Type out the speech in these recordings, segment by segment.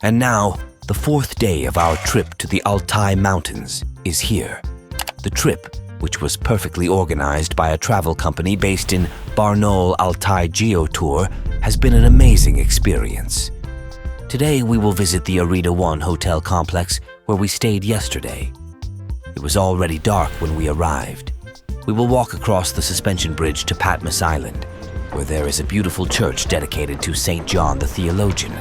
And now, the fourth day of our trip to the Altai Mountains is here. The trip, which was perfectly organized by a travel company based in Barnaul Altai Geotour, has been an amazing experience. Today we will visit the Areda-1 Hotel complex where we stayed yesterday. It was already dark when we arrived. We will walk across the suspension bridge to Patmos Island, where there is a beautiful church dedicated to St. John the Theologian.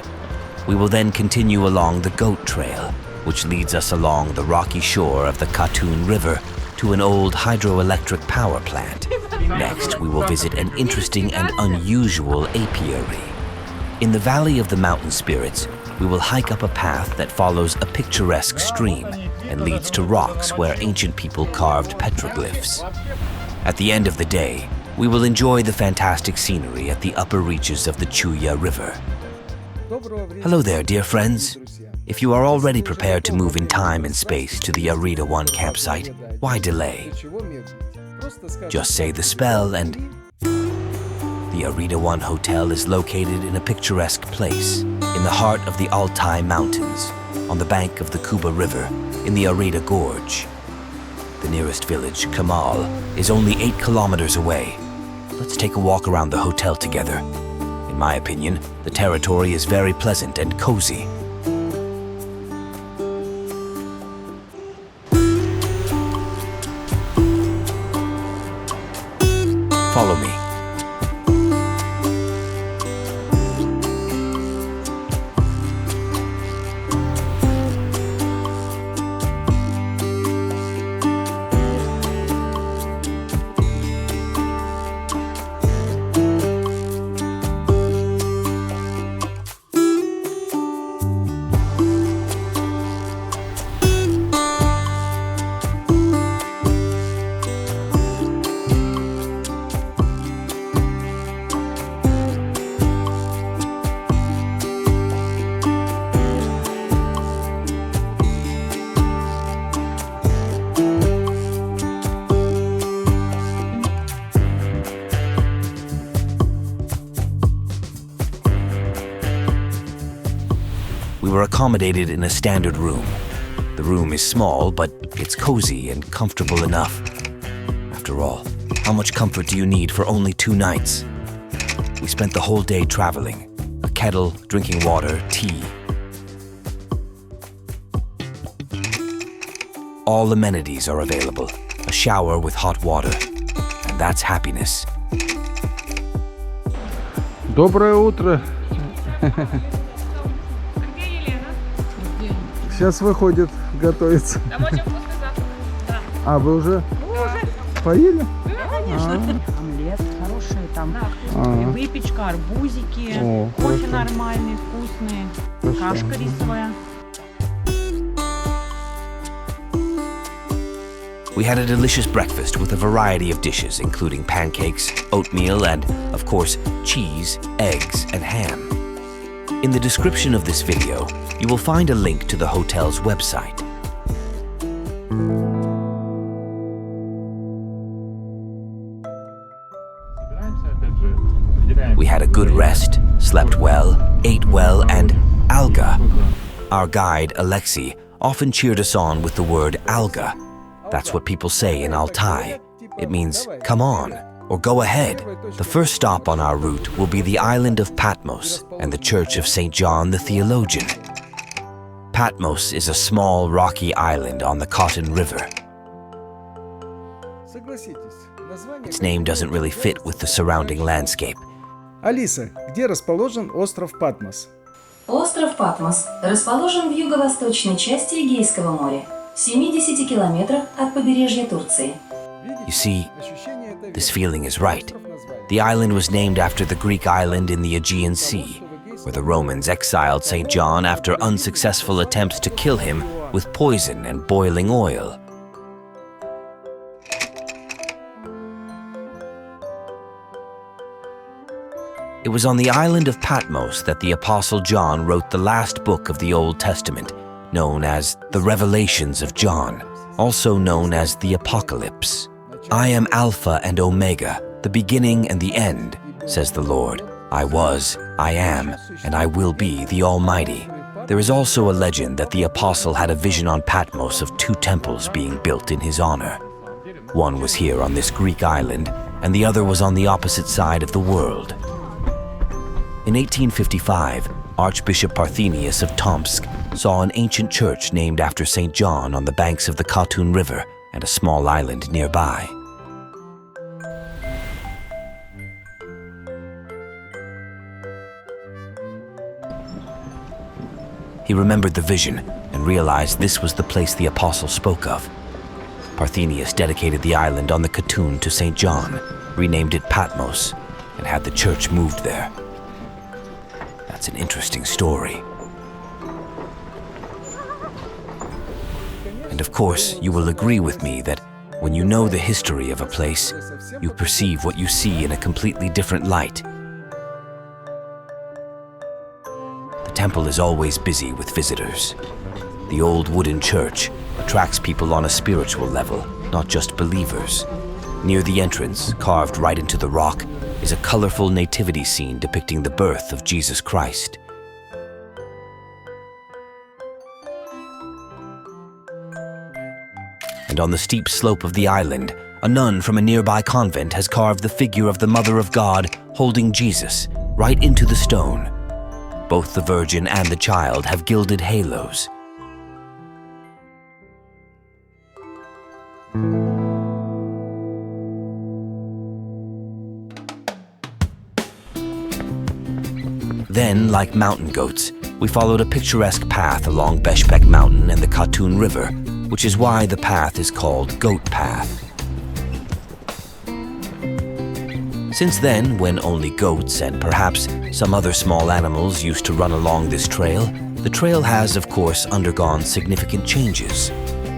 We will then continue along the Goat Trail, which leads us along the rocky shore of the Katun River to an old hydroelectric power plant. Next, we will visit an interesting and unusual apiary. In the Valley of the Mountain Spirits, we will hike up a path that follows a picturesque stream and leads to rocks where ancient people carved petroglyphs. At the end of the day, we will enjoy the fantastic scenery at the upper reaches of the Kuba River. Hello there, dear friends. If you are already prepared to move in time and space to the Areda-1 campsite, why delay? Just say the spell and... The Areda-1 Hotel is located in a picturesque place, in the heart of the Altai Mountains, on the bank of the Kuba River, in the Areda Gorge. The nearest village, Chemal, is only 8 kilometers away. Let's take a walk around the hotel together. In my opinion, the territory is very pleasant and cozy. Follow me. We were accommodated in a standard room. The room is small, but it's cozy and comfortable enough. After all, how much comfort do you need for only 2 nights? We spent the whole day traveling. A kettle, drinking water, tea. All amenities are available. A shower with hot water. And that's happiness. Доброе утро. Сейчас выходит, готовится. Там очень вкусный завтрак. Да. А, вы уже поели? Конечно. Омлет хороший, там А. выпечка, арбузики, О, кофе хорошо. нормальный, вкусный, Хорошо. кашка рисовая. We had a delicious breakfast with a variety of dishes, including pancakes, oatmeal, and, of course, cheese, eggs, and ham. In the description of this video, you will find a link to the hotel's website. We had a good rest, slept well, ate well, and alga. Our guide, Alexey, often cheered us on with the word alga. That's what people say in Altai. It means, come on, or go ahead. The first stop on our route will be the island of Patmos and the church of St. John the Theologian. Patmos is a small rocky island on the Katun River. Its name doesn't really fit with the surrounding landscape. Алиса, где расположен остров Патмос? Остров Патмос расположен в юго-восточной части Эгейского моря, в 70 километрах от побережья Турции. You see, this feeling is right. The island was named after the Greek island in the Aegean Sea, where the Romans exiled St. John after unsuccessful attempts to kill him with poison and boiling oil. It was on the island of Patmos that the Apostle John wrote the last book of the Old Testament, known as the Revelations of John, also known as the Apocalypse. I am Alpha and Omega, the beginning and the end, says the Lord. I was, I am, and I will be the Almighty. There is also a legend that the apostle had a vision on Patmos of two temples being built in his honor. One was here on this Greek island, and the other was on the opposite side of the world. In 1855, Archbishop Parthenius of Tomsk saw an ancient church named after St. John on the banks of the Katun River and a small island nearby. He remembered the vision and realized this was the place the apostle spoke of. Parthenius dedicated the island on the Katun to St. John, renamed it Patmos, and had the church moved there. That's an interesting story. And of course, you will agree with me that when you know the history of a place, you perceive what you see in a completely different light. The temple is always busy with visitors. The old wooden church attracts people on a spiritual level, not just believers. Near the entrance, carved right into the rock, is a colorful nativity scene depicting the birth of Jesus Christ. And on the steep slope of the island, a nun from a nearby convent has carved the figure of the Mother of God holding Jesus right into the stone. Both the Virgin and the Child have gilded halos. Then, like mountain goats, we followed a picturesque path along Beshpek Mountain and the Katun River, which is why the path is called Goat Path. Since then, when only goats and perhaps some other small animals used to run along this trail, the trail has, of course, undergone significant changes.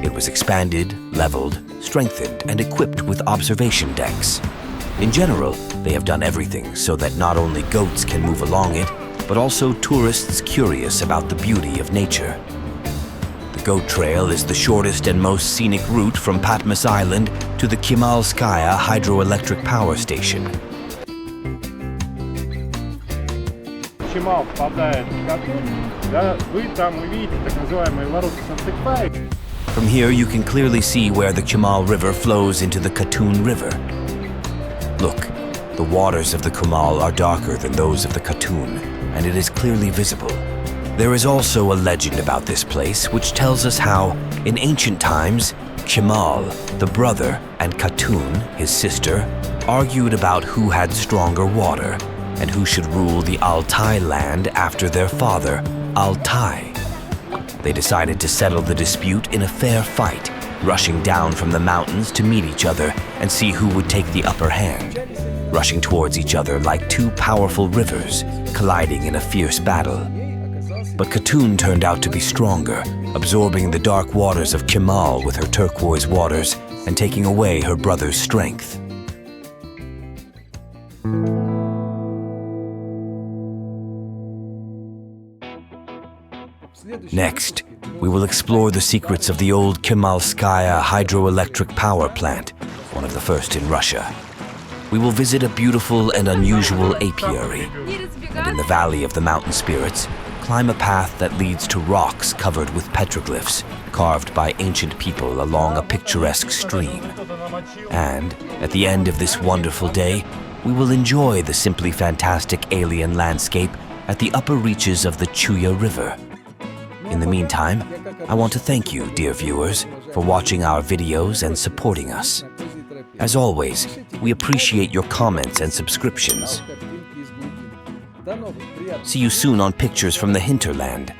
It was expanded, leveled, strengthened, and equipped with observation decks. In general, they have done everything so that not only goats can move along it, but also tourists curious about the beauty of nature. The Goat Trail is the shortest and most scenic route from Patmos Island to the Chemal hydroelectric power station. Chemal впадает в Катун, да, вы там увидите так называемые ворота Санта-Фе. From here, you can clearly see where the Chemal River flows into the Katun River. Look, the waters of the Chemal are darker than those of the Katun, and it is clearly visible. There is also a legend about this place which tells us how, in ancient times, Chemal, the brother, and Katun, his sister, argued about who had stronger water and who should rule the Altai land after their father, Altai. They decided to settle the dispute in a fair fight, rushing down from the mountains to meet each other and see who would take the upper hand, rushing towards each other like two powerful rivers, colliding in a fierce battle. But Katun turned out to be stronger, absorbing the dark waters of Chemal with her turquoise waters and taking away her brother's strength. Next, we will explore the secrets of the old Chemalskaya hydroelectric power plant, one of the first in Russia. We will visit a beautiful and unusual apiary, and in the valley of the mountain spirits, climb a path that leads to rocks covered with petroglyphs carved by ancient people along a picturesque stream. And at the end of this wonderful day, we will enjoy the simply fantastic alien landscape at the upper reaches of the Chuya River. In the meantime, I want to thank you, dear viewers, for watching our videos and supporting us. As always, we appreciate your comments and subscriptions. See you soon on Pictures from the Hinterland.